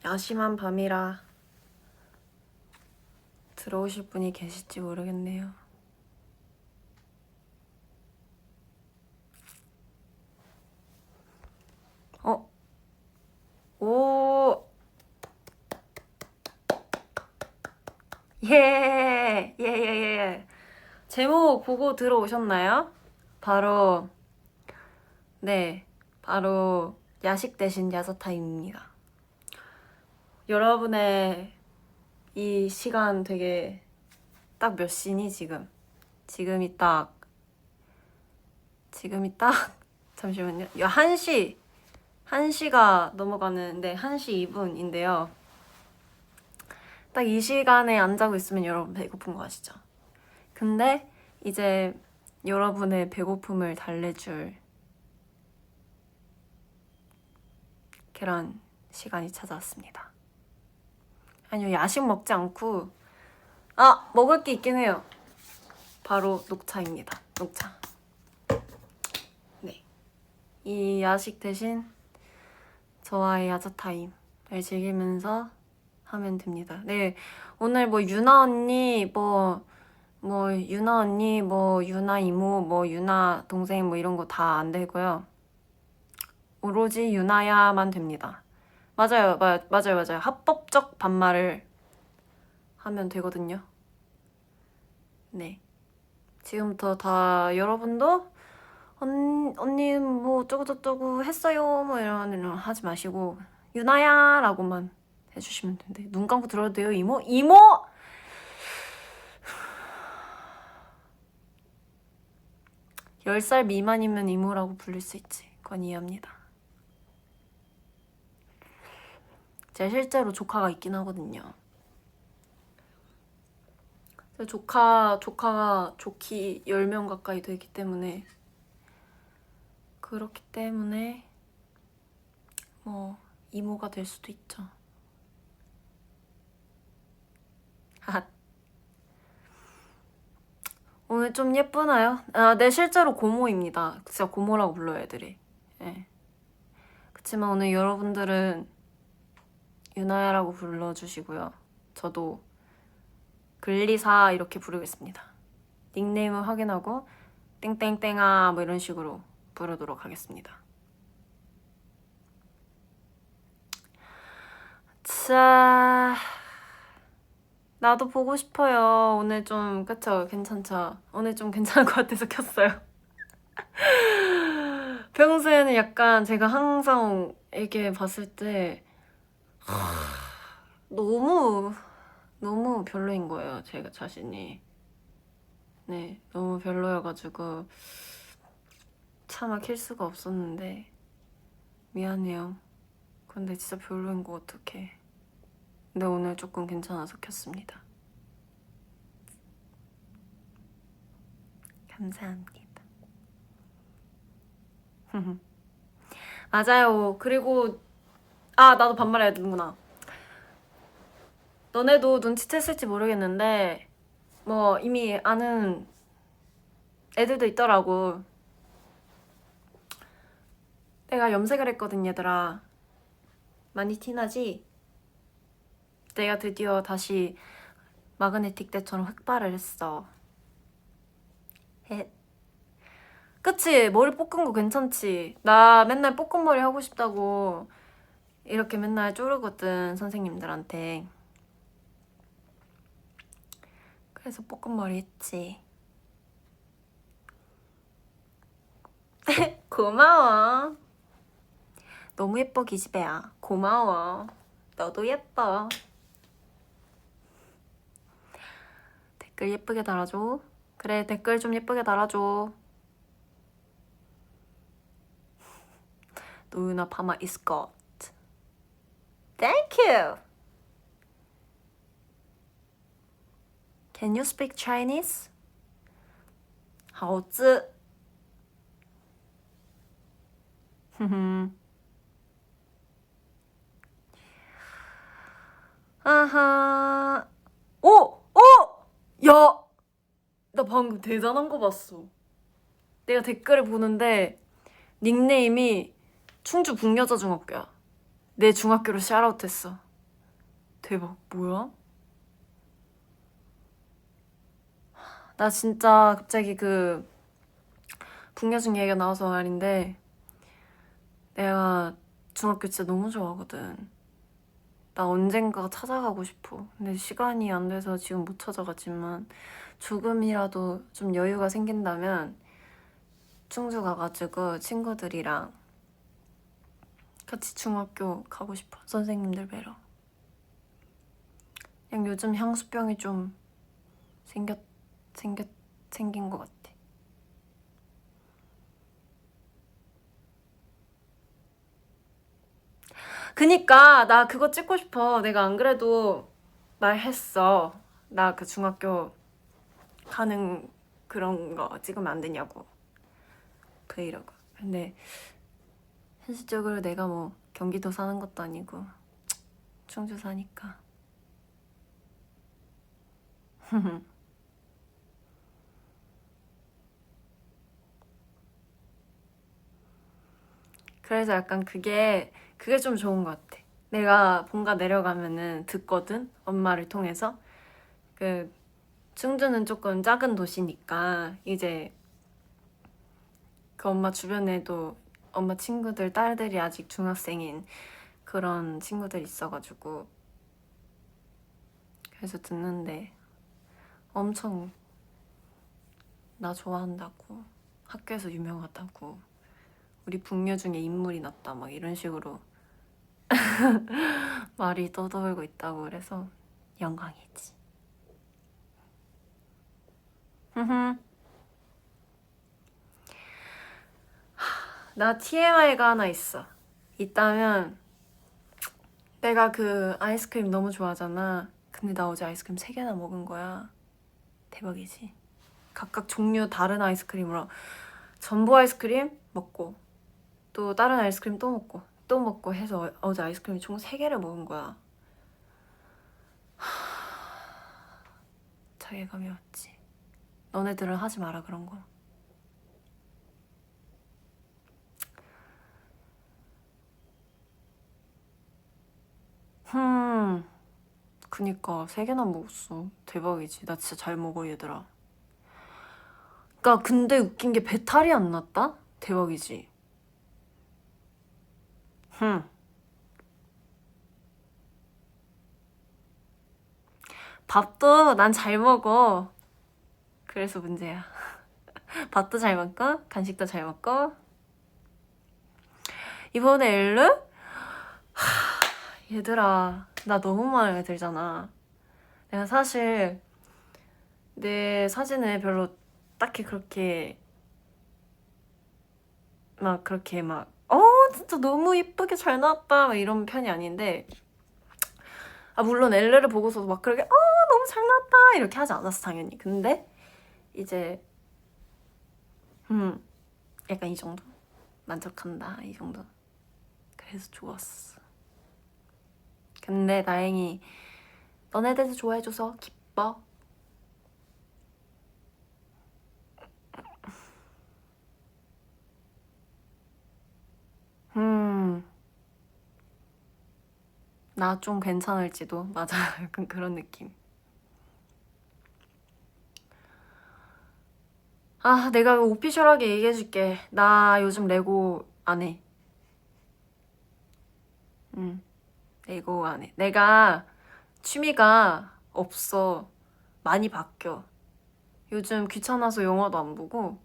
야심한 밤이라 들어오실 분이 계실지 모르겠네요. 오! 예! 예. 제목 보고 들어오셨나요? 바로 야식 대신 야자타임입니다. 여러분의 이 시간 되게 딱 몇 시니 지금? 지금이 딱 잠시만요. 1시가 넘어가는데 1시 2분인데요. 딱 이 시간에 안 자고 있으면 여러분 배고픈 거 아시죠? 근데 이제 여러분의 배고픔을 달래줄 계란 시간이 찾아왔습니다. 아니요, 야식 먹지 않고 먹을 게 있긴 해요. 바로 녹차입니다. 녹차. 네, 이 야식 대신 저와의 야자타임을 즐기면서 하면 됩니다. 네, 오늘 유나 언니, 유나 이모, 유나 동생 이런 거 다 안 되고요. 오로지 유나야만 됩니다. 맞아요. 합법적 반말을 하면 되거든요. 네. 지금부터 다 여러분도 언니 어쩌고저쩌고 했어요 이런 하지 마시고 유나야 라고만 해주시면 되는데 눈 감고 들어도 돼요. 이모? 10살 미만이면 이모라고 부를 수 있지. 그건 이해합니다. 제가 실제로 조카가 있긴 하거든요. 조카가 조키 10명 가까이 되기 때문에 그렇기 때문에 이모가 될 수도 있죠. 오늘 좀 예쁘나요? 네, 실제로 고모입니다. 진짜 고모라고 불러요, 애들이. 네. 그치만 오늘 여러분들은 유나야라고 불러주시고요. 저도 글리사 이렇게 부르겠습니다. 닉네임을 확인하고 땡땡땡아 이런 식으로 부르도록 하겠습니다. 자, 나도 보고 싶어요. 오늘 좀 그쵸? 괜찮죠? 오늘 좀 괜찮을 것 같아서 켰어요. 평소에는 약간 제가 항상 이렇게 봤을 때 너무 별로인 거예요. 제가 자신이. 네, 너무 별로여가지고 차마 킬 수가 없었는데 미안해요. 근데 진짜 별로인 거 어떡해. 근데 오늘 조금 괜찮아서 켰습니다. 감사합니다. 맞아요. 그리고 나도 반말해야 되는구나. 너네도 눈치챘을지 모르겠는데 이미 아는 애들도 있더라고. 내가 염색을 했거든, 얘들아. 많이 티나지? 내가 드디어 다시 마그네틱 때처럼 흑발을 했어. 그치? 머리 볶은 거 괜찮지? 나 맨날 볶은 머리 하고 싶다고 이렇게 맨날 쪼르거든, 선생님들한테. 그래서 볶은 머리 했지. 고마워. 너무 예뻐, 기집애야. 고마워. 너도 예뻐. 댓글 예쁘게 달아줘. 그래, 댓글 좀 예쁘게 달아줘. 노유나 파마 is got. Thank you. Can you speak Chinese? 好字. 아하. 야! 나 방금 대단한 거 봤어. 내가 댓글을 보는데 닉네임이 충주 북여자 중학교야. 내 중학교로 샤라웃했어. 대박. 뭐야? 나 진짜 갑자기 그 북여중 얘기가 나와서 말인데, 내가 중학교 진짜 너무 좋아하거든. 나 언젠가 찾아가고 싶어. 근데 시간이 안 돼서 지금 못 찾아가지만 조금이라도 좀 여유가 생긴다면 충주 가가지고 친구들이랑 같이 중학교 가고 싶어. 선생님들 뵈러. 그냥 요즘 향수병이 좀 생긴 것 같아. 그니까 나 그거 찍고 싶어. 내가 안 그래도 말했어. 나 그 중학교 가는 그런 거 찍으면 안 되냐고. 브이로그. 근데 현실적으로 내가 뭐 경기도 사는 것도 아니고 충주 사니까. 그래서 약간 그게 좀 좋은 것 같아. 내가 본가 내려가면은 듣거든. 엄마를 통해서. 그 충주는 조금 작은 도시니까 이제 그 엄마 주변에도 엄마 친구들 딸들이 아직 중학생인 그런 친구들 있어가지고 그래서 듣는데 엄청 나 좋아한다고, 학교에서 유명하다고, 우리 북녀 중에 인물이 났다 막 이런 식으로 말이 떠돌고 있다고. 그래서 영광이지. 나 TMI가 하나 있어. 있다면 내가 그 아이스크림 너무 좋아하잖아. 근데 나 어제 아이스크림 3개나 먹은 거야. 대박이지. 각각 종류 다른 아이스크림으로 전부 아이스크림 먹고 또 다른 아이스크림 또 먹고 또 먹고 해서 어제 아이스크림 총 3개를 먹은 거야. 자괴감이 왔지. 너네들은 하지 마라 그런 거. 그니까 3개나 먹었어. 대박이지. 나 진짜 잘 먹어 얘들아. 그니까 근데 웃긴 게 배탈이 안 났다? 대박이지. 밥도 난 잘 먹어. 그래서 문제야. 밥도 잘 먹고 간식도 잘 먹고. 이번에 엘르? 얘들아, 나 너무 마음에 들잖아. 내가 사실 내 사진을 별로 딱히 그렇게 진짜 너무 이쁘게 잘 나왔다 막 이런 편이 아닌데, 물론 엘레를 보고서도 막 그렇게 너무 잘 나왔다 이렇게 하지 않았어 당연히. 근데 이제 약간 이 정도? 만족한다 이 정도. 그래서 좋았어. 근데 다행히 너네들도 좋아해줘서 기뻐. 나 좀 괜찮을지도. 맞아. 약간 그런 느낌. 내가 오피셜하게 얘기해줄게. 나 요즘 레고 안 해. 레고 안 해. 내가 취미가 없어. 많이 바뀌어. 요즘 귀찮아서 영화도 안 보고,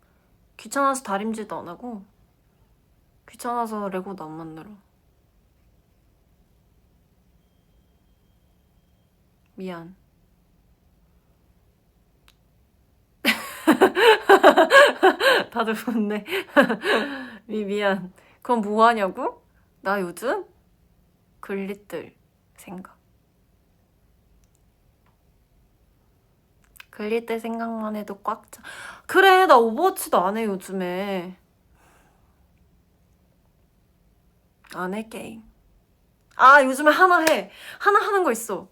귀찮아서 다림질도 안 하고, 귀찮아서 레고도 안 만들어. 미안. 다들 웃네. 미안. 그럼 뭐 하냐고? 나 요즘 글리들 생각. 글리들 생각만 해도 꽉 차. 그래, 나 오버워치도 안 해, 요즘에. 안 해, 게임. 요즘에 하나 해. 하나 하는 거 있어.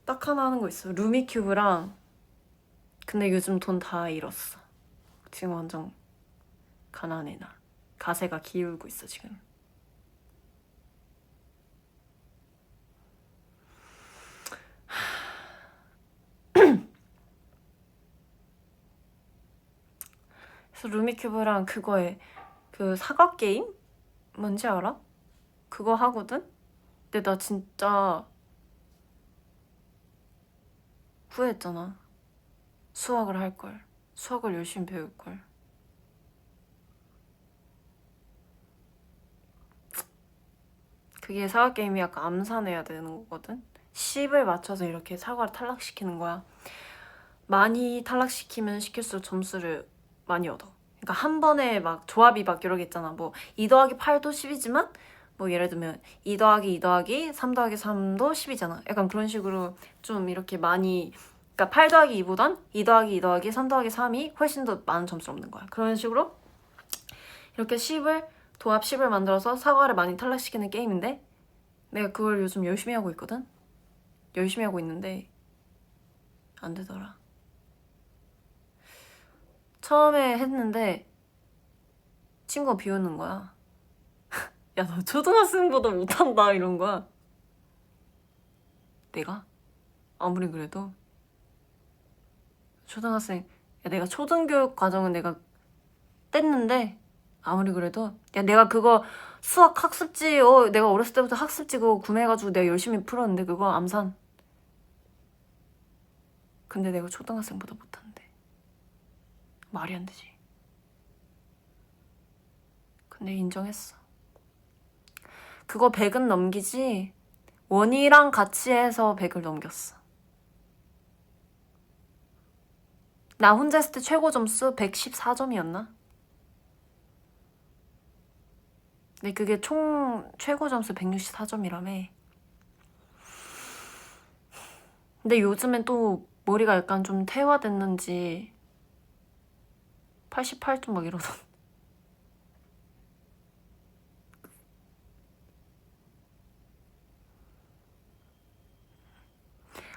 딱 하나 하는 거 있어. 루미큐브랑. 근데 요즘 돈 다 잃었어. 지금 완전 가난해, 나. 가세가 기울고 있어, 지금. 그래서 루미큐브랑 그거에 그 사과 게임? 뭔지 알아? 그거 하거든? 근데 나 진짜 후회했잖아. 수학을 할걸. 수학을 열심히 배울걸. 그게 사과 게임이 약간 암산해야 되는 거거든? 10을 맞춰서 이렇게 사과를 탈락시키는 거야. 많이 탈락시키면 시킬수록 점수를 많이 얻어. 그러니까 한 번에 막 조합이 막 여러 개 있잖아. 뭐 2 더하기 8도 10이지만 뭐 예를 들면 2 더하기 2 더하기 3 더하기 3도 10이잖아. 약간 그런 식으로 좀 이렇게 많이, 그러니까 8 더하기 2보단 2 더하기 2 더하기 3 더하기 3이 훨씬 더 많은 점수를 얻는 거야. 그런 식으로 이렇게 10을 도합 10을 만들어서 사과를 많이 탈락시키는 게임인데 내가 그걸 요즘 열심히 하고 있거든? 열심히 하고 있는데 안 되더라. 처음에 했는데 친구가 비웃는 거야. 야, 너 초등학생보다 못한다 이런 거야. 내가? 아무리 그래도 초등학생, 야, 내가 초등교육 과정은 내가 뗐는데 아무리 그래도 야, 내가 그거 수학 학습지 내가 어렸을 때부터 학습지 그거 구매해가지고 내가 열심히 풀었는데 그거 암산. 근데 내가 초등학생보다 못한대. 말이 안 되지. 근데 인정했어. 그거 100은 넘기지 원이랑 같이 해서 100을 넘겼어. 나 혼자 했을 때 최고 점수 114점이었나? 근데 그게 총 최고 점수 164점이라며. 근데 요즘엔 또 머리가 약간 좀 퇴화됐는지 88점 막 이러던.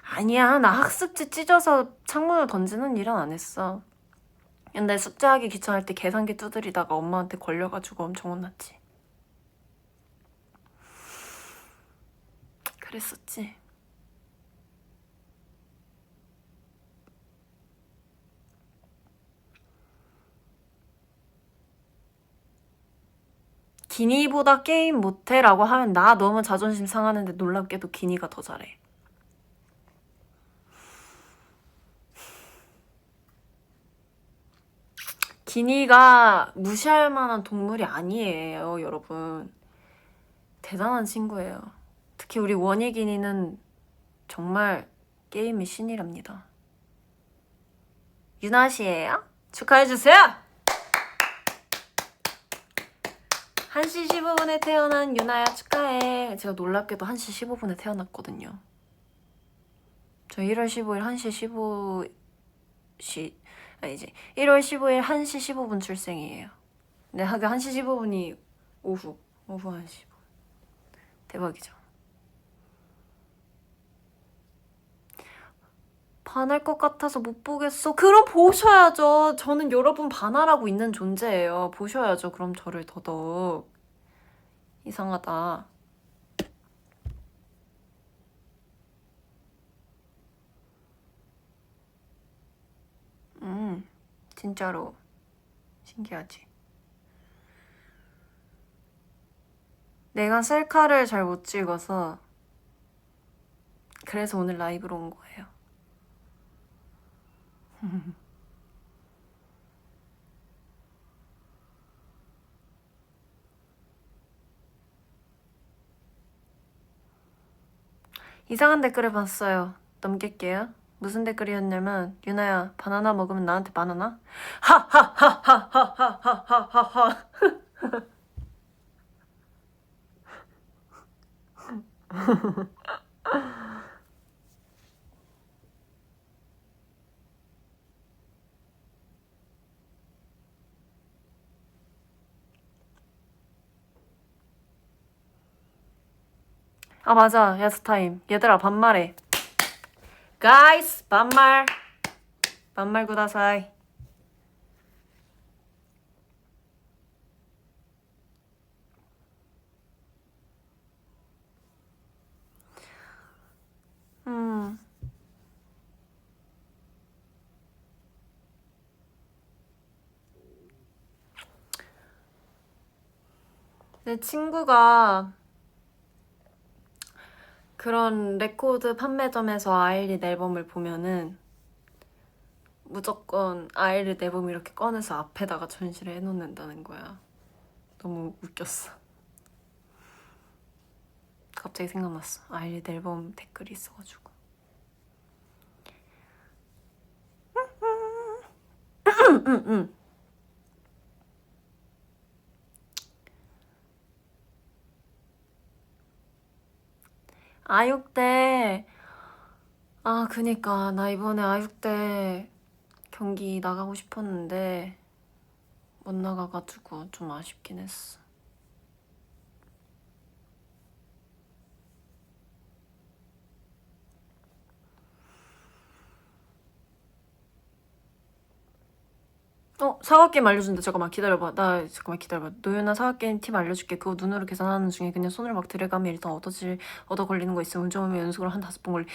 아니야, 나 학습지 찢어서 창문을 던지는 일은 안 했어. 근데 숙제하기 귀찮을 때 계산기 두드리다가 엄마한테 걸려가지고 엄청 혼났지. 그랬었지. 기니보다 게임 못해? 라고 하면 나 너무 자존심 상하는데 놀랍게도 기니가 더 잘해. 기니가 무시할 만한 동물이 아니에요, 여러분. 대단한 친구예요. 특히 우리 원희 기니는 정말 게임의 신이랍니다. 유나 씨예요? 축하해주세요! 1시 15분에 태어난 유나야 축하해. 제가 놀랍게도 1시 15분에 태어났거든요. 저 1월 15일 1시 15시 아니지 1월 15일 1시 15분 출생이에요. 근데 하긴 1시 15분이 오후 1시 15분. 대박이죠. 반할 것 같아서 못 보겠어. 그럼 보셔야죠. 저는 여러분 반할하고 있는 존재예요. 보셔야죠. 그럼 저를 더더욱. 이상하다. 진짜로 신기하지. 내가 셀카를 잘 못 찍어서 그래서 오늘 라이브로 온 거예요. 이상한 댓글을 봤어요. 넘길게요. 무슨 댓글이었냐면 유나야 바나나 먹으면 나한테 바나나? 하하하하하하하하하. 아 맞아 야스타임. 얘들아 반말해. 가이스 반말. 반말 구다사이. 음. 내 친구가 그런 레코드 판매점에서 아일린 앨범을 보면은 무조건 아일린 앨범 이렇게 꺼내서 앞에다가 전시를 해놓는다는 거야. 너무 웃겼어. 갑자기 생각났어. 아일린 앨범 댓글이 있어가지고. 아육대. 아, 그니까 나 이번에 아육대 경기 나가고 싶었는데 못 나가가지고 좀 아쉽긴 했어. 사과게임 알려준다. 잠깐만 기다려봐. 잠깐만 기다려봐. 노윤아 사과게임 팁 알려줄게. 그거 눈으로 계산하는 중에 그냥 손을 막 들어가면 일단 얻어 걸리는 거 있으면 운전하면 연속으로 한 5번 걸리.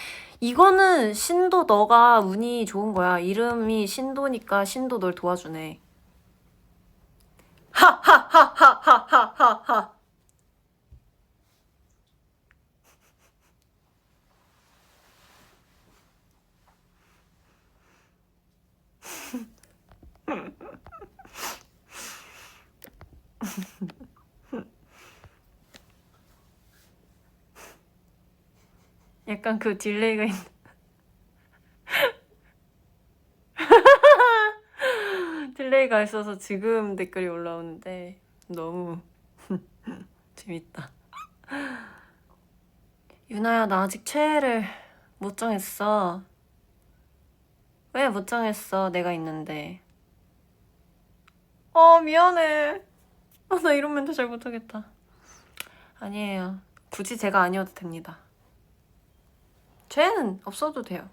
이거는 신도 너가 운이 좋은 거야. 이름이 신도니까 신도 널 도와주네. 하하하하하하하. 약간 그 딜레이가 있는. 딜레이가 있어서 지금 댓글이 올라오는데 너무 재밌다. 유나야, 나 아직 최애를 못 정했어. 왜 못 정했어? 내가 있는데. 미안해. 나 이런 멘트 잘 못하겠다. 아니에요. 굳이 제가 아니어도 됩니다. 최애는 없어도 돼요.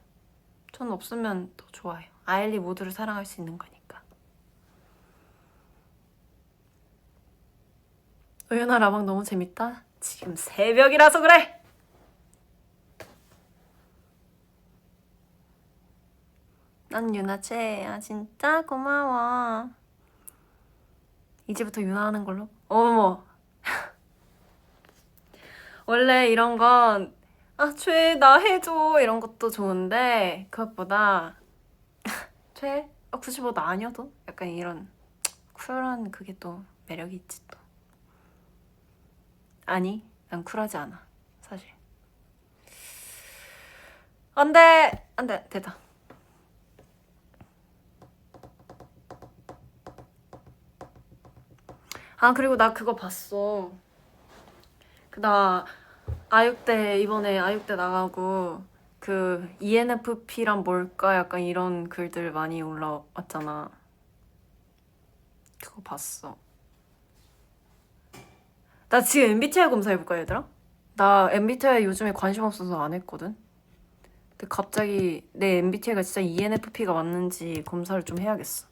전 없으면 더 좋아요. 아일리 모두를 사랑할 수 있는 거니까. 우연아, 라방 너무 재밌다. 지금 새벽이라서 그래. 난 유나 최애야. 진짜 고마워. 이제부터 유나 하는 걸로? 어머. 원래 이런 건 최애 나 해줘 이런 것도 좋은데 그것보다 최애? 굳이 뭐 나 아니어도? 약간 이런 쿨한 그게 또 매력이 있지 또. 아니, 난 쿨하지 않아 사실. 안돼 됐다. 그리고 나 그거 봤어. 나 아육대 이번에 아육대 나가고 그 ENFP란 뭘까 약간 이런 글들 많이 올라왔잖아. 그거 봤어. 나 지금 MBTI 검사해볼까 얘들아? 나 MBTI 요즘에 관심 없어서 안 했거든. 근데 갑자기 내 MBTI가 진짜 ENFP가 맞는지 검사를 좀 해야겠어.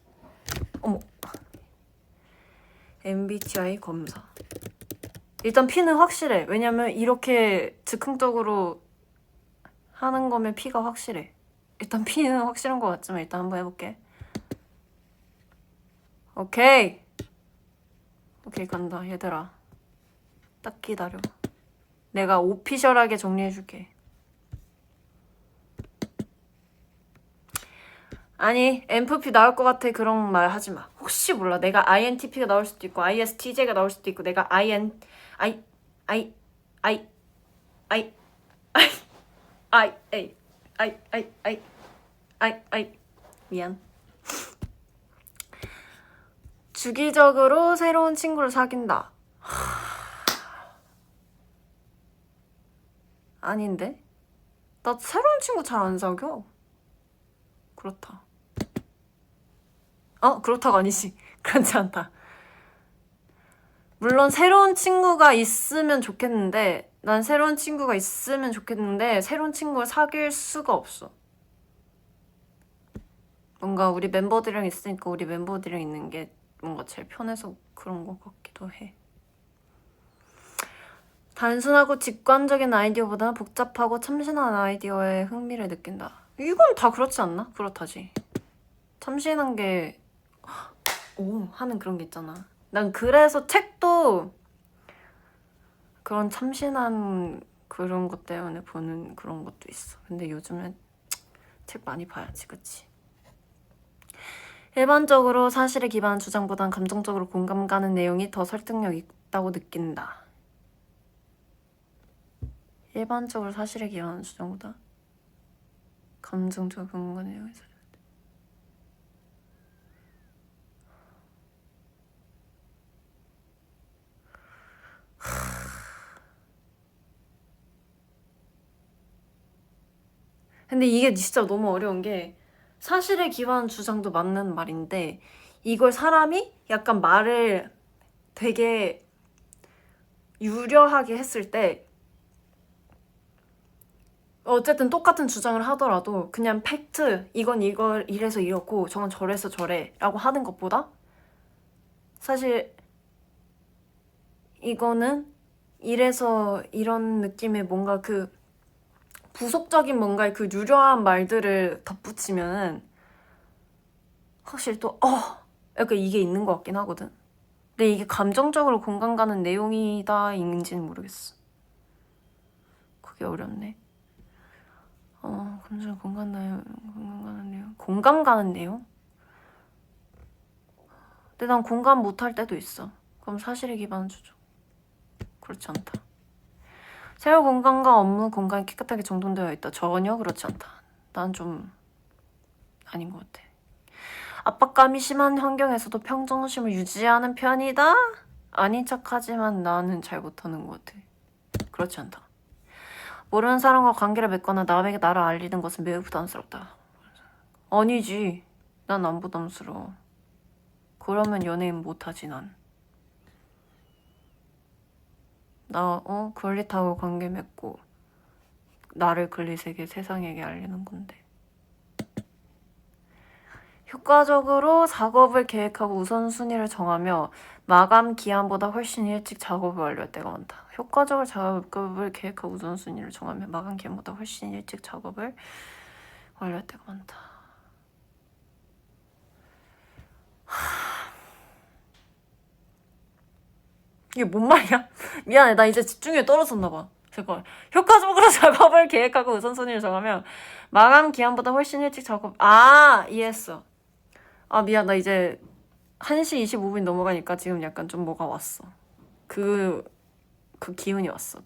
어머. MBTI 검사. 일단 P는 확실해. 왜냐면 이렇게 즉흥적으로 하는 거면 P가 확실해. 일단 P는 확실한 것 같지만 일단 한번 해볼게. 오케이 간다 얘들아. 딱 기다려. 내가 오피셜하게 정리해줄게. 아니 MFP 나올 것 같아 그런 말 하지마. 혹시 몰라. 내가 INTP가 나올 수도 있고 ISTJ가 나올 수도 있고 내가 미안. 주기적으로 새로운 친구를 사귄다. 아닌데? 나 새로운 친구 잘 안 사겨. 그렇다. 그렇다가 아니지. 그렇지 않다. 물론 새로운 친구가 있으면 좋겠는데 난 새로운 친구가 있으면 좋겠는데 새로운 친구를 사귈 수가 없어. 뭔가 우리 멤버들이랑 있으니까 우리 멤버들이랑 있는 게 뭔가 제일 편해서 그런 것 같기도 해. 단순하고 직관적인 아이디어보다 복잡하고 참신한 아이디어에 흥미를 느낀다. 이건 다 그렇지 않나? 그렇다지. 참신한 게 하는 그런 게 있잖아. 난 그래서 책도 그런 참신한 그런 것 때문에 보는 그런 것도 있어. 근데 요즘엔 책 많이 봐야지, 그치? 일반적으로 사실에 기반한 주장보단 감정적으로 공감 가는 내용이 더 설득력 있다고 느낀다. 일반적으로 사실에 기반한 주장보다 감정적으로 공감 가는 내용이 근데 이게 진짜 너무 어려운 게 사실에 기반한 주장도 맞는 말인데 이걸 사람이 약간 말을 되게 유려하게 했을 때 어쨌든 똑같은 주장을 하더라도 그냥 팩트 이건 이걸 이래서 이렇고 저건 저래서 저래 라고 하는 것보다 사실 이거는 이래서 이런 느낌의 뭔가 그 부속적인 뭔가의 그 유려한 말들을 덧붙이면은 확실히 또 약간 이게 있는 것 같긴 하거든. 근데 이게 감정적으로 공감 가는 내용이다인지는 모르겠어. 그게 어렵네. 감정 공감 가는 내용. 공감 가는 내용? 근데 난 공감 못할 때도 있어. 그럼 사실에 기반한 주죠. 그렇지 않다. 세월 공간과 업무 공간이 깨끗하게 정돈되어 있다. 전혀 그렇지 않다. 난 좀 아닌 것 같아. 압박감이 심한 환경에서도 평정심을 유지하는 편이다? 아닌 척하지만 나는 잘 못하는 것 같아. 그렇지 않다. 모르는 사람과 관계를 맺거나 남에게 나를 알리는 것은 매우 부담스럽다. 아니지. 난 안 부담스러워. 그러면 연예인 못하지 난. 나 그럴리타고 관계 맺고 나를 글리세계 세상에게 알리는 건데. 효과적으로 작업을 계획하고 우선순위를 정하며 마감 기한보다 훨씬 일찍 작업을 완료할 때가 많다. 효과적으로 작업을 계획하고 우선순위를 정하며 마감 기한보다 훨씬 일찍 작업을 완료할 때가 많다. 이게 뭔 말이야? 미안해, 나 이제 집중력이 떨어졌나 봐. 잠깐. 효과적으로 작업을 계획하고 우선순위를 정하며 마감 기한보다 훨씬 일찍 이해했어. 미안, 나 이제 1시 25분이 넘어가니까 지금 약간 좀 뭐가 왔어. 그 기운이 왔어.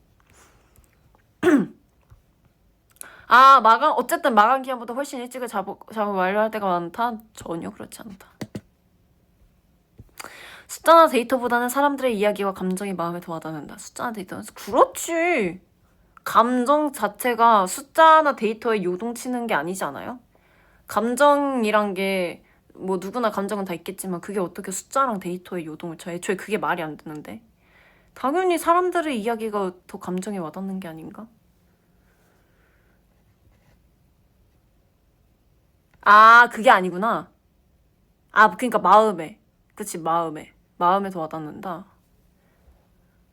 어쨌든 마감 기한보다 훨씬 일찍 작업 완료할 때가 많다? 전혀 그렇지 않다. 숫자나 데이터보다는 사람들의 이야기와 감정이 마음에 더 와닿는다. 숫자나 데이터는 그렇지. 감정 자체가 숫자나 데이터에 요동치는 게 아니지 않아요? 감정이란 게 뭐 누구나 감정은 다 있겠지만 그게 어떻게 숫자랑 데이터에 요동을 쳐? 애초에 그게 말이 안 되는데. 당연히 사람들의 이야기가 더 감정에 와닿는 게 아닌가? 그게 아니구나. 그러니까 마음에. 그치, 마음에. 마음에 더 와닿는다.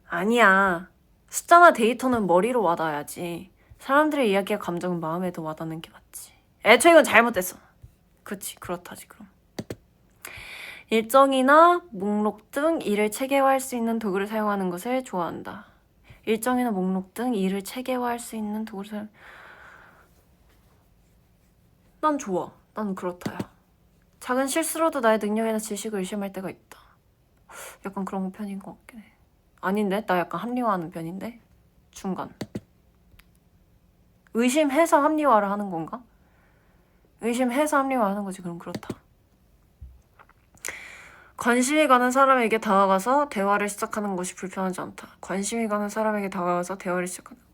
아니야. 숫자나 데이터는 머리로 와닿아야지. 사람들의 이야기와 감정은 마음에 더 와닿는 게 맞지. 애초에 이건 잘못됐어. 그치, 그렇다지, 그럼. 일정이나 목록 등 일을 체계화할 수 있는 도구를 사용하는 것을 좋아한다. 일정이나 목록 등 일을 체계화할 수 있는 도구를 난 좋아. 난 그렇다야. 작은 실수로도 나의 능력이나 지식을 의심할 때가 있다. 약간 그런 편인 것 같긴 해. 아닌데? 나 약간 합리화하는 편인데? 중간. 의심해서 합리화를 하는 건가? 의심해서 합리화하는 거지. 그럼 그렇다. 관심이 가는 사람에게 다가가서 대화를 시작하는 것이 불편하지 않다. 관심이 가는 사람에게 다가가서 대화를 시작하는 거.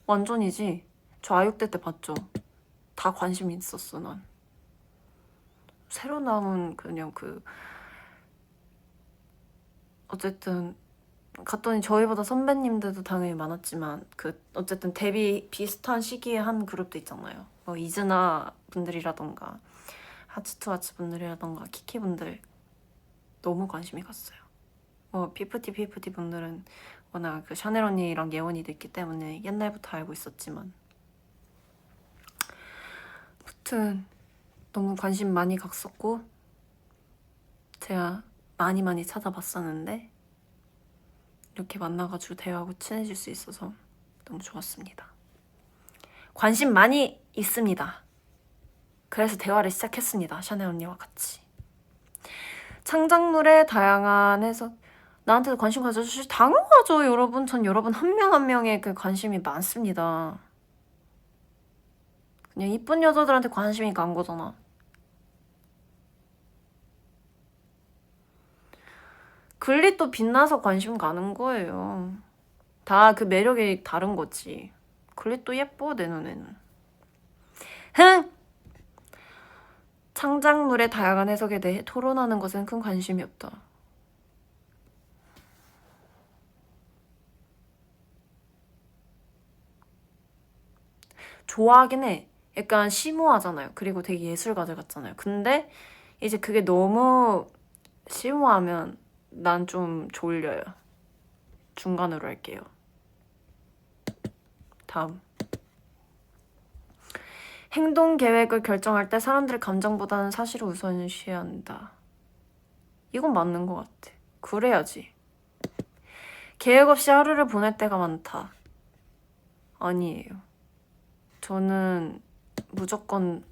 완전이지. 저 아육대 때 봤죠? 다 관심이 있었어, 난. 새로 나온 그냥 어쨌든 갔더니 저희보다 선배님들도 당연히 많았지만 어쨌든 데뷔 비슷한 시기에 한 그룹도 있잖아요. 뭐 이즈나 분들이라던가 하츠투하츠 분들이라던가 키키 분들 너무 관심이 갔어요. 피프티 분들은 워낙 샤넬 언니랑 예원이도 있기 때문에 옛날부터 알고 있었지만 아무튼 너무 관심 많이 갔었고 제가 많이 찾아봤었는데 이렇게 만나가지고 대화하고 친해질 수 있어서 너무 좋았습니다. 관심 많이 있습니다. 그래서 대화를 시작했습니다. 샤넬 언니와 같이. 창작물의 다양한 해석. 나한테도 관심 가져주시 당연하죠, 여러분. 전 여러분 한 명 한 명의 그 관심이 많습니다. 그냥 이쁜 여자들한테 관심이 간 거잖아. 글리 또 빛나서 관심 가는 거예요. 다 그 매력이 다른 거지. 글리 또 예뻐, 내 눈에는. 흥! 창작물의 다양한 해석에 대해 토론하는 것엔 큰 관심이 없다. 좋아하긴 해. 약간 심오하잖아요. 그리고 되게 예술가들 같잖아요. 근데 이제 그게 너무 심오하면 난 좀 졸려요. 중간으로 할게요. 다음. 행동 계획을 결정할 때 사람들의 감정보다는 사실을 우선시해야 한다. 이건 맞는 것 같아. 그래야지. 계획 없이 하루를 보낼 때가 많다. 아니에요. 저는 무조건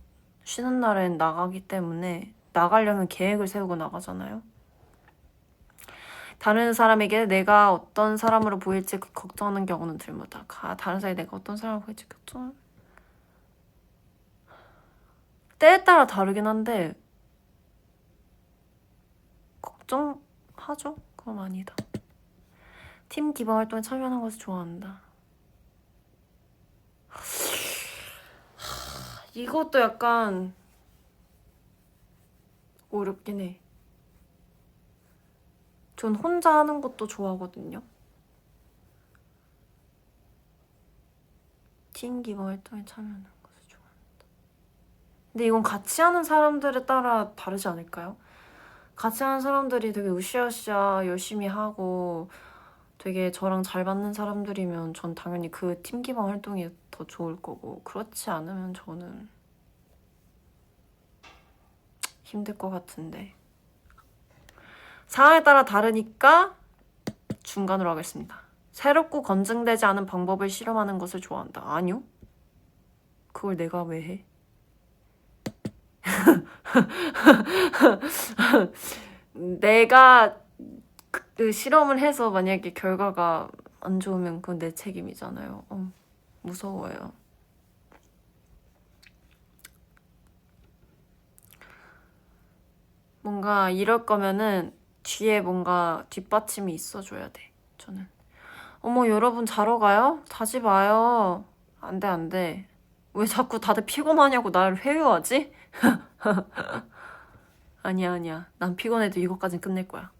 쉬는 날엔 나가기 때문에 나가려면 계획을 세우고 나가잖아요. 다른 사람에게 내가 어떤 사람으로 보일지 걱정하는 경우는 드물다. 다른 사람이 내가 어떤 사람으로 보일지 걱정. 때에 따라 다르긴 한데 걱정하죠? 그건 아니다. 팀 기반 활동에 참여하는 것을 좋아한다. 이것도 약간 어렵긴 해. 전 혼자 하는 것도 좋아하거든요. 팀 기반 활동에 참여하는 것을 좋아한다. 근데 이건 같이 하는 사람들에 따라 다르지 않을까요? 같이 하는 사람들이 되게 으쌰으쌰 열심히 하고 되게 저랑 잘 맞는 사람들이면 전 당연히 그 팀 기반 활동이 더 좋을 거고, 그렇지 않으면 저는 힘들 것 같은데. 상황에 따라 다르니까 중간으로 하겠습니다. 새롭고 검증되지 않은 방법을 실험하는 것을 좋아한다. 아니요. 그걸 내가 왜 해? 내가 그 실험을 해서 만약에 결과가 안 좋으면 그건 내 책임이잖아요. 무서워요. 뭔가 이럴 거면은 뒤에 뭔가 뒷받침이 있어줘야 돼. 저는. 어머, 여러분 자러 가요? 자지 마요. 안 돼, 안 돼. 왜 자꾸 다들 피곤하냐고 나를 회유하지? 아니야. 난 피곤해도 이것까진 끝낼 거야.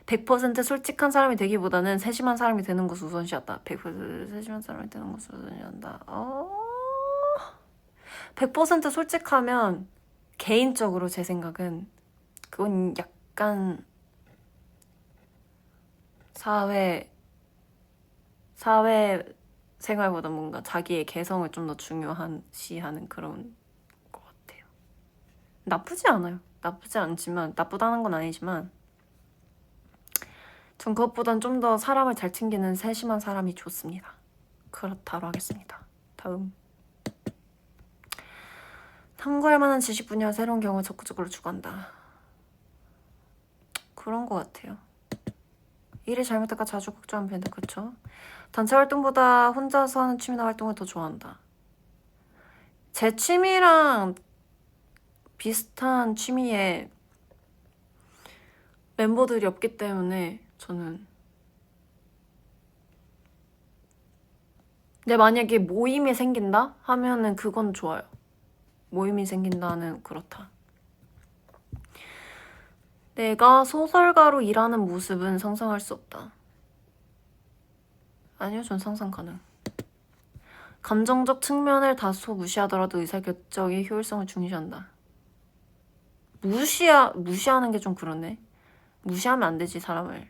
100% 솔직한 사람이 되기보다는 세심한 사람이 되는 것을 우선시한다. 100% 세심한 사람이 되는 것을 우선시한다. 100% 솔직하면 개인적으로 제 생각은 그건 약간 사회 생활보다 뭔가 자기의 개성을 좀 더 중요시하는 그런 것 같아요. 나쁘지 않아요. 나쁘지 않지만, 나쁘다는 건 아니지만 전 그것보단 좀 더 사람을 잘 챙기는 세심한 사람이 좋습니다. 그렇다로 하겠습니다. 다음. 탐구할 만한 지식 분야 새로운 경험을 적극적으로 추구한다. 그런 것 같아요. 일이 잘못될까 자주 걱정하는 편인데, 그쵸? 단체 활동보다 혼자서 하는 취미나 활동을 더 좋아한다. 제 취미랑 비슷한 취미에 멤버들이 없기 때문에 저는. 근데 만약에 모임이 생긴다 하면은 그건 좋아요. 모임이 생긴다는 그렇다. 내가 소설가로 일하는 모습은 상상할 수 없다. 아니요, 전 상상 가능. 감정적 측면을 다소 무시하더라도 의사결정의 효율성을 중시한다. 무시하는 게 좀 그러네. 무시하면 안 되지, 사람을.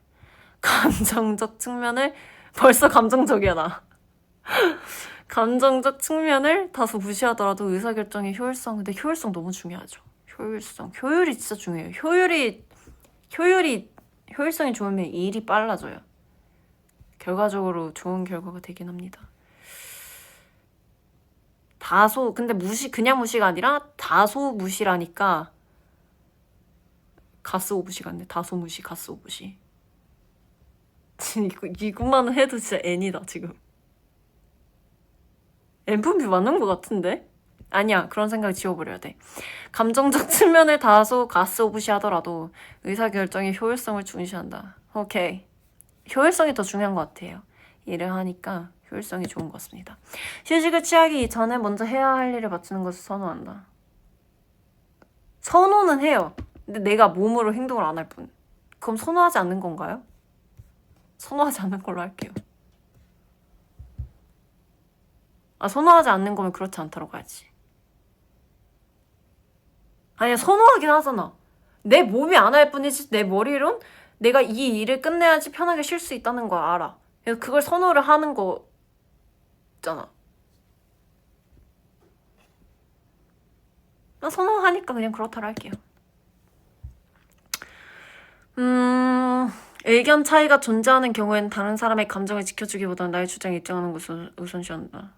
감정적 측면을, 벌써 감정적이야, 나. 감정적 측면을 다소 무시하더라도 의사결정의 효율성. 근데 효율성 너무 중요하죠. 효율이 진짜 중요해요. 효율성이 좋으면 일이 빨라져요. 결과적으로 좋은 결과가 되긴 합니다. 다소 근데 그냥 무시가 아니라 다소 무시라니까 가스 오브시 같네. 다소 무시 가스 오브시. 이것만 해도 진짜 N이다 지금. N분비 맞는 것 같은데? 아니야, 그런 생각 지워버려야 돼. 감정적 측면을 다소 가스 오브시 하더라도 의사결정의 효율성을 중시한다. 오케이. 효율성이 더 중요한 것 같아요. 일을 하니까 효율성이 좋은 것 같습니다. 휴식을 취하기 전에 먼저 해야 할 일을 마치는 것을 선호한다. 선호는 해요. 근데 내가 몸으로 행동을 안 할 뿐. 그럼 선호하지 않는 건가요? 선호하지 않는 걸로 할게요. 선호하지 않는 거면 그렇지 않다고 가야지. 아니야, 선호하긴 하잖아. 내 몸이 안 할 뿐이지 내 머리론 내가 이 일을 끝내야지 편하게 쉴 수 있다는 걸 알아. 그래서 그걸 선호를 하는 거잖아. 나 선호하니까 그냥 그렇다고 할게요. 의견 차이가 존재하는 경우에는 다른 사람의 감정을 지켜주기보다는 나의 주장에 입증하는 것을 우선시한다.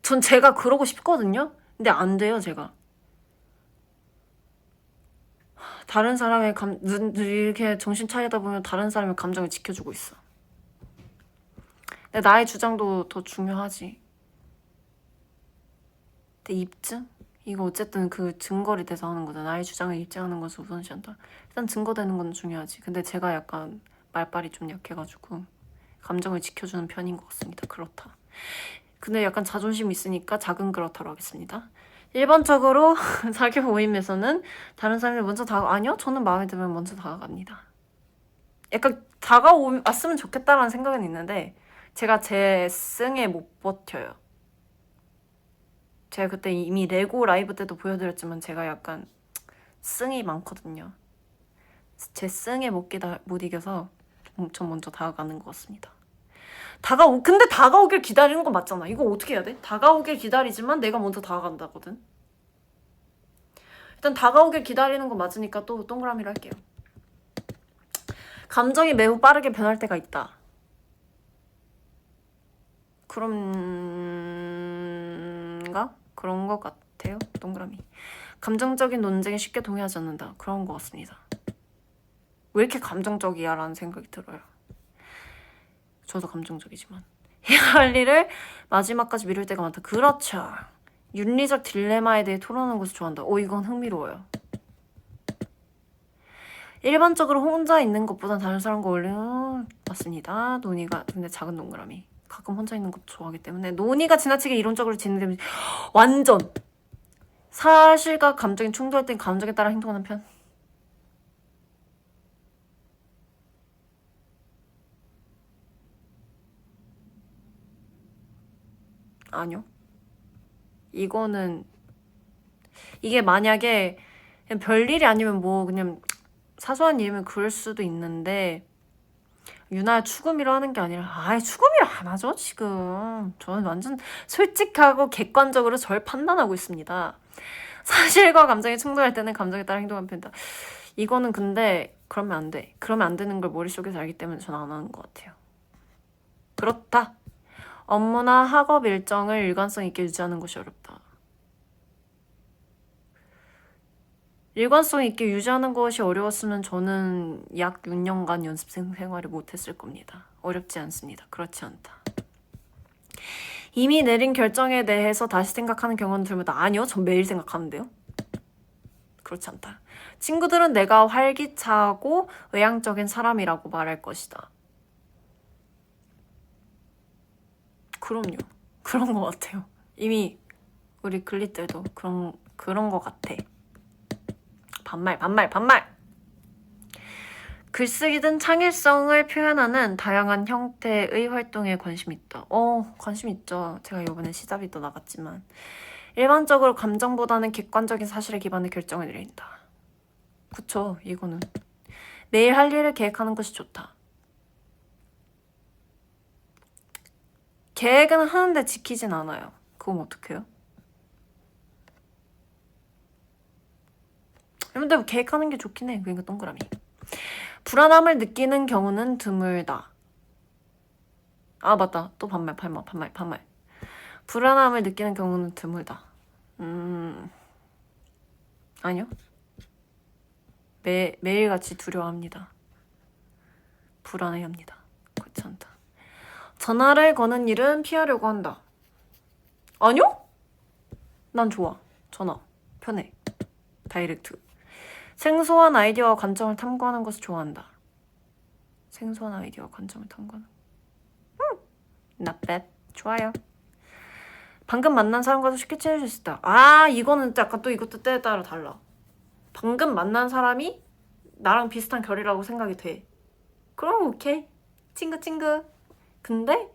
전 제가 그러고 싶거든요? 근데 안 돼요, 제가. 다른 사람의 이렇게 정신 차리다 보면 다른 사람의 감정을 지켜주고 있어. 근데 나의 주장도 더 중요하지. 근데 입증? 이거 어쨌든 그 증거를 대서 하는 거잖아. 나의 주장을 입증하는 것을 우선시한다. 일단 증거되는 건 중요하지. 근데 제가 약간 말빨이 좀 약해가지고 감정을 지켜주는 편인 것 같습니다. 그렇다. 근데 약간 자존심 있으니까 작은 그렇다로 하겠습니다. 일반적으로 사교 모임에서는 다른 사람이 먼저 아니요? 저는 마음에 들면 먼저 다가갑니다. 약간 왔으면 좋겠다라는 생각은 있는데 제가 제 승에 못 버텨요. 제가 그때 이미 레고 라이브 때도 보여드렸지만 제가 약간 승이 많거든요. 제 승에 못 이겨서 엄청 먼저 다가가는 것 같습니다. 근데 다가오길 기다리는 건 맞잖아. 이거 어떻게 해야 돼? 다가오길 기다리지만 내가 먼저 다가간다거든. 일단 다가오길 기다리는 건 맞으니까 또 동그라미로 할게요. 감정이 매우 빠르게 변할 때가 있다. 그런 것 같아요. 동그라미. 감정적인 논쟁에 쉽게 동의하지 않는다. 그런 것 같습니다. 왜 이렇게 감정적이야? 라는 생각이 들어요. 저도 감정적이지만. 해야 할 일을 마지막까지 미룰 때가 많다. 그렇죠. 윤리적 딜레마에 대해 토론하는 것을 좋아한다. 이건 흥미로워요. 일반적으로 혼자 있는 것보단 다른 사람과 어울리는 맞습니다. 논의가 근데 작은 동그라미. 가끔 혼자 있는 것도 좋아하기 때문에 논의가 지나치게 이론적으로 진행되면 완전 사실과 감정이 충돌할 땐 감정에 따라 행동하는 편. 아니요. 이게 만약에 그냥 별일이 아니면 뭐 그냥 사소한 일이면 그럴 수도 있는데 유나 추구미로 하는 게 아니라 추구미로 안 하죠 지금. 저는 완전 솔직하고 객관적으로 절 판단하고 있습니다. 사실과 감정이 충돌할 때는 감정에 따라 행동하는 편이다. 이거는 근데 그러면 안 돼. 그러면 안 되는 걸 머릿속에서 알기 때문에 저는 안 하는 것 같아요. 그렇다. 업무나 학업 일정을 일관성 있게 유지하는 것이 어렵다. 일관성 있게 유지하는 것이 어려웠으면 저는 약 6년간 연습생 생활을 못했을 겁니다. 어렵지 않습니다. 그렇지 않다. 이미 내린 결정에 대해서 다시 생각하는 경우는 드물다. 아니요, 전 매일 생각하는데요. 그렇지 않다. 친구들은 내가 활기차고 외향적인 사람이라고 말할 것이다. 그럼요. 그런 것 같아요. 이미 우리 글리들도 그런 것 같아. 반말. 글쓰기든 창의성을 표현하는 다양한 형태의 활동에 관심이 있다. 관심 있죠. 제가 이번에 시잡이도 나갔지만 일반적으로 감정보다는 객관적인 사실에 기반해 결정을 내린다. 그쵸, 이거는 내일 할 일을 계획하는 것이 좋다. 계획은 하는데 지키진 않아요. 그럼 어떡해요? 근데 계획하는 게 좋긴 해. 그러니까 동그라미. 불안함을 느끼는 경우는 드물다. 아 맞다. 또 반말. 불안함을 느끼는 경우는 드물다. 아니요. 매일같이 두려워합니다. 불안해합니다. 그렇지 않다. 전화를 거는 일은 피하려고 한다. 아니요? 난 좋아. 전화. 편해. 다이렉트. 생소한 아이디어와 관점을 탐구하는 것을 좋아한다. 생소한 아이디어와 관점을 탐구하는. not bad. 좋아요. 방금 만난 사람과도 쉽게 친해질 수 있다. 아, 이거는 약간 또 이것도 때에 따라 달라. 방금 만난 사람이 나랑 비슷한 결이라고 생각이 돼. 그럼 오케이. 친구. 근데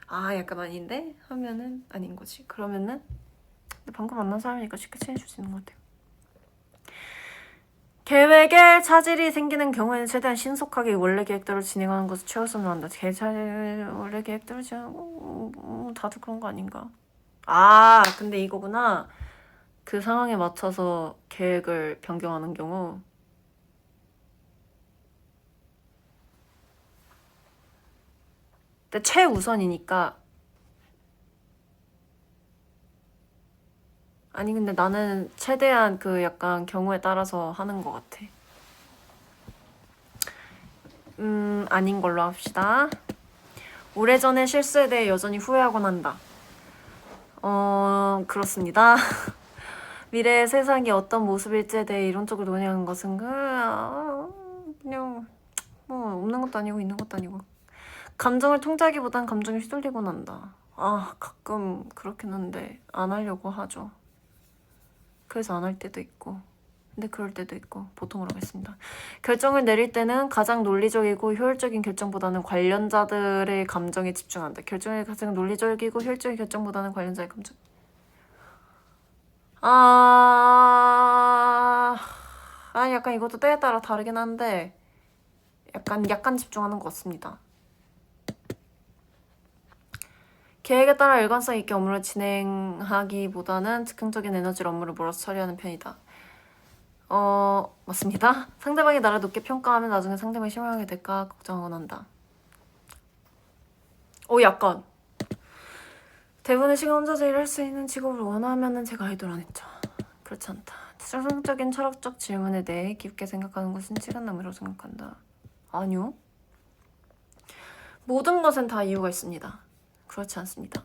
약간 아닌데? 하면은 아닌 거지. 그러면은 근데 방금 만난 사람이니까 쉽게 친해질 수 있는 것 같아요. 계획에 차질이 생기는 경우에는 최대한 신속하게 원래 계획대로 진행하는 것을 최우선으로 한다. 원래 계획대로 진행하고 다들 그런 거 아닌가? 근데 이거구나. 그 상황에 맞춰서 계획을 변경하는 경우. 근데 최우선이니까. 아니 근데 나는 최대한 그 약간 경우에 따라서 하는 것 같아. 아닌 걸로 합시다. 오래전의 실수에 대해 여전히 후회하곤 한다. 그렇습니다. 미래의 세상이 어떤 모습일지에 대해 이론적으로 논의하는 것은 그냥 뭐 없는 것도 아니고 있는 것도 아니고. 감정을 통제하기보단 감정에 휘둘리곤 한다. 가끔 그렇긴 한데 안 하려고 하죠. 그래서 안 할 때도 있고 근데 그럴 때도 있고 보통으로 하겠습니다. 결정을 내릴 때는 가장 논리적이고 효율적인 결정보다는 관련자들의 감정에 집중한다. 결정이 가장 논리적이고 효율적인 결정보다는 관련자의 감정. 약간 이것도 때에 따라 다르긴 한데 약간 집중하는 것 같습니다. 계획에 따라 일관성 있게 업무를 진행하기보다는 즉흥적인 에너지로 업무를 몰아서 처리하는 편이다. 맞습니다. 상대방이 나를 높게 평가하면 나중에 상대방이 실망하게 될까 걱정하곤 한다. 약간 대부분의 시간 혼자서 일할 수 있는 직업을 원하면은 제가 아이돌 안 했죠. 그렇지 않다. 추상적인 철학적 질문에 대해 깊게 생각하는 것은 시간 낭비라고 생각한다. 아니요. 모든 것엔 다 이유가 있습니다. 그렇지 않습니다.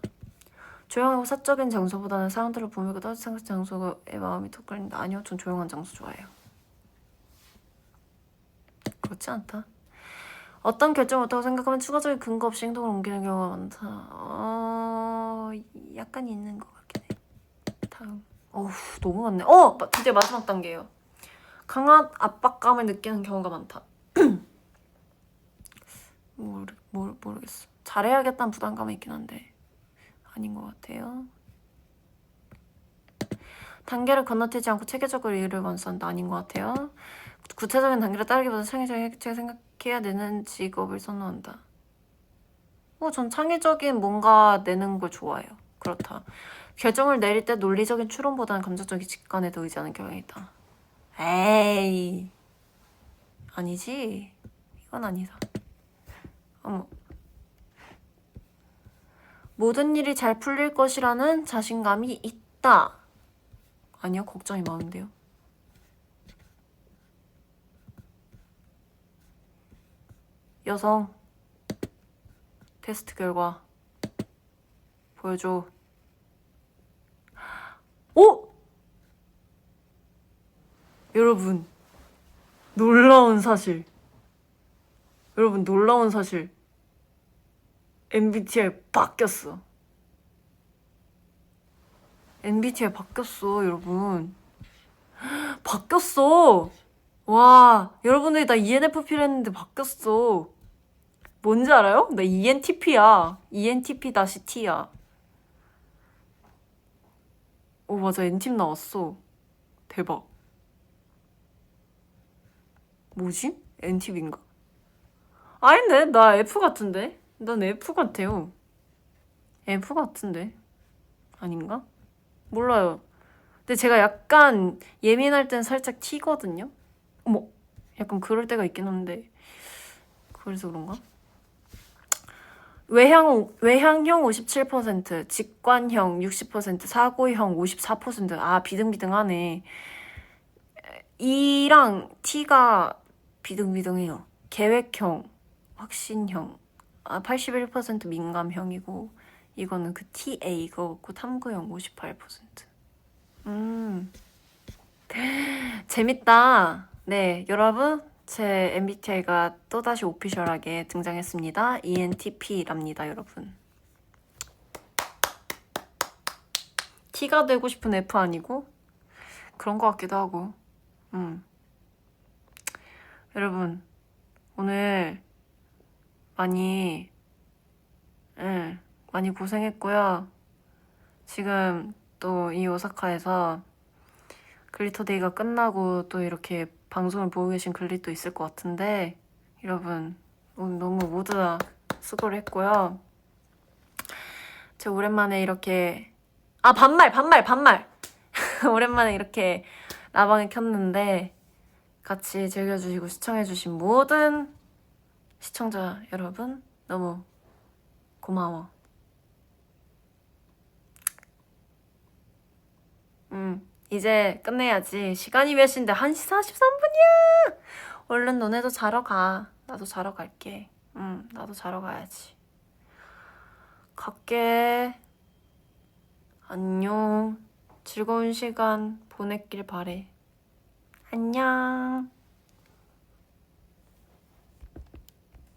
조용하고 사적인 장소보다는 사람들을 보면서 따뜻한 장소에 마음이 더 끌린다. 아니요, 전 조용한 장소 좋아해요. 그렇지 않다. 어떤 결정을 못하고 생각하면 추가적인 근거 없이 행동을 옮기는 경우가 많다. 약간 있는 것 같긴 해. 다음. 너무 많네. 드디어 마지막 단계예요. 강한 압박감을 느끼는 경우가 많다. 모르겠어. 잘해야겠다는 부담감이 있긴 한데 아닌 것 같아요. 단계를 건너뛰지 않고 체계적으로 일을 완수한다. 아닌 것 같아요. 구체적인 단계를 따르기보다 창의적인 해결책을 생각해야 되는 직업을 선호한다. 전 창의적인 뭔가 내는 걸 좋아해요. 그렇다. 결정을 내릴 때 논리적인 추론보다는 감정적인 직관에 더 의지하는 경향이 있다. 에이, 아니지. 이건 아니다. 모든 일이 잘 풀릴 것이라는 자신감이 있다. 아니요, 걱정이 많은데요. 여성 테스트 결과 보여줘. 여러분 놀라운 사실. MBTI 바뀌었어. 여러분. 바뀌었어. 와, 여러분들이 나 ENFP를 했는데 바뀌었어. 뭔지 알아요? 나 ENTP야. ENTP-T야. 맞아. N팁 나왔어. 대박. 뭐지? N팁인가? 아닌데? 나 F 같은데? 난 F 같아요. F 같은데? 아닌가? 몰라요. 근데 제가 약간 예민할 땐 살짝 T거든요? 약간 그럴 때가 있긴 한데 그래서 그런가? 외향형 57%, 직관형 60%, 사고형 54%. 아, 비등비등하네. E랑 T가 비등비등해요. 계획형, 확신형. 아, 81% 민감형이고, 이거는 그 TA 이거고, 탐구형 58%. 재밌다. 네, 여러분. 제 MBTI가 또다시 오피셜하게 등장했습니다. ENTP랍니다, 여러분. T가 되고 싶은 F 아니고? 그런 것 같기도 하고. 여러분, 오늘 많이 고생했고요. 지금 또 이 오사카에서 글리터데이가 끝나고 또 이렇게 방송을 보고 계신 글리도 있을 것 같은데, 여러분 오늘 너무 모두 다 수고를 했고요. 제가 오랜만에 이렇게 반말 오랜만에 이렇게 라방을 켰는데 같이 즐겨주시고 시청해주신 모든 시청자 여러분 너무 고마워. 이제 끝내야지. 시간이 몇 시인데 1시 43분이야. 얼른 너네도 자러 가. 나도 자러 갈게. 나도 자러 가야지. 갈게. 안녕. 즐거운 시간 보냈길 바래. 안녕.